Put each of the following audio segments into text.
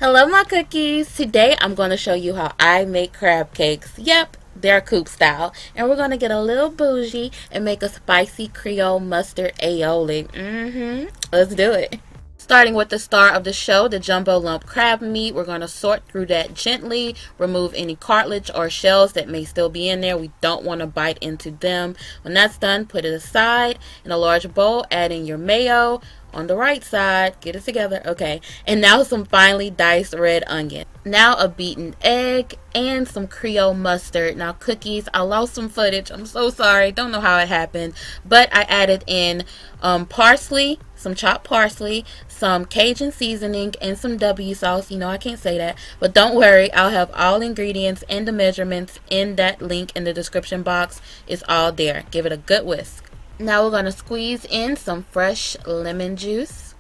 Hello, my cookies. Today I'm going to show you how I make crab cakes. Yep, they're coupe style. And we're going to get a little bougie and make a spicy Creole mustard aioli. Let's do it. Starting with the star of the show, the jumbo lump crab meat, we're going to sort through that gently, remove any cartilage or shells that may still be in there. We don't want to bite into them. When that's done, put it aside in a large bowl, add in your mayo on the right side. Get it together. Okay. And now some finely diced red onion. Now a beaten egg and some Creole mustard. Now cookies, I lost some footage. I'm so sorry. Don't know how it happened. But I added in parsley, some chopped parsley, some Cajun seasoning, and some W sauce. You know I can't say that. But don't worry. I'll have all ingredients and the measurements in that link in the description box. It's all there. Give it a good whisk. Now we're going to squeeze in some fresh lemon juice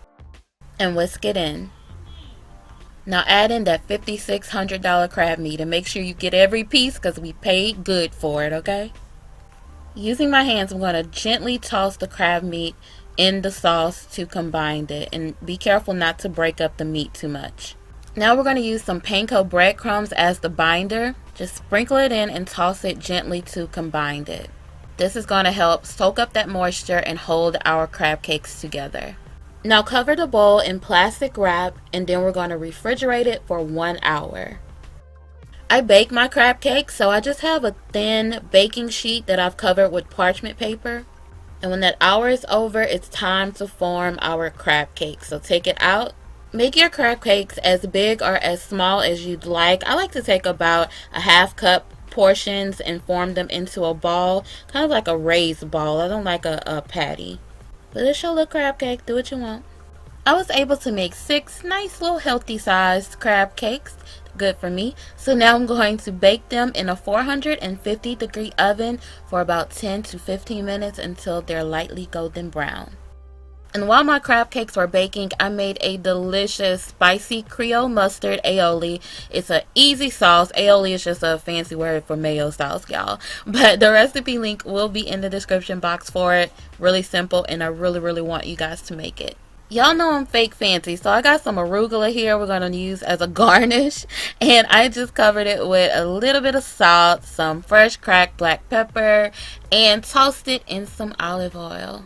and whisk it in. Now add in that $5,600 crab meat and make sure you get every piece because we paid good for it, okay? Using my hands, I'm going to gently toss the crab meat in the sauce to combine it, and be careful not to break up the meat too much. Now we're going to use some panko breadcrumbs as the binder. Just sprinkle it in and toss it gently to combine it. This is going to help soak up that moisture and hold our crab cakes together. Now cover the bowl in plastic wrap and then we're going to refrigerate it for 1 hour. I bake my crab cakes, so I just have a thin baking sheet that I've covered with parchment paper. And when that hour is over, it's time to form our crab cakes. So take it out. Make your crab cakes as big or as small as you'd like. I like to take about a half cup portions and form them into a ball, kind of like a raised ball. I don't like a patty, but it's your little crab cake. Do what you want. I was able to make 6 nice little healthy sized crab cakes, good for me. So now I'm going to bake them in a 450-degree oven for about 10 to 15 minutes until they're lightly golden brown. And while my crab cakes were baking, I made a delicious spicy Creole mustard aioli. It's an easy sauce. Aioli is just a fancy word for mayo sauce, y'all. But the recipe link will be in the description box for it. Really simple, and I really want you guys to make it. Y'all know I'm fake fancy, so I got some arugula here we're going to use as a garnish. And I just covered it with a little bit of salt, some fresh cracked black pepper, and toasted in some olive oil.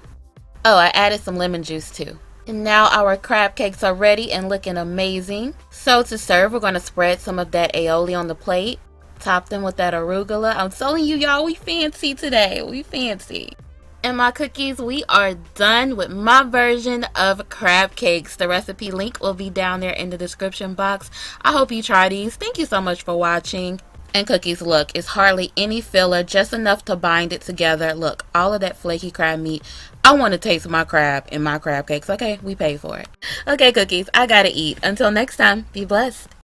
Oh, I added some lemon juice too. And now our crab cakes are ready and looking amazing. So to serve, we're going to spread some of that aioli on the plate. Top them with that arugula. I'm telling you, y'all, we fancy today. We fancy. And my cookies, we are done with my version of crab cakes. The recipe link will be down there in the description box. I hope you try these. Thank you so much for watching. And cookies, look, it's hardly any filler, just enough to bind it together. Look, all of that flaky crab meat. I want to taste my crab in my crab cakes. Okay, we pay for it. Okay, cookies, I gotta eat. Until next time, be blessed.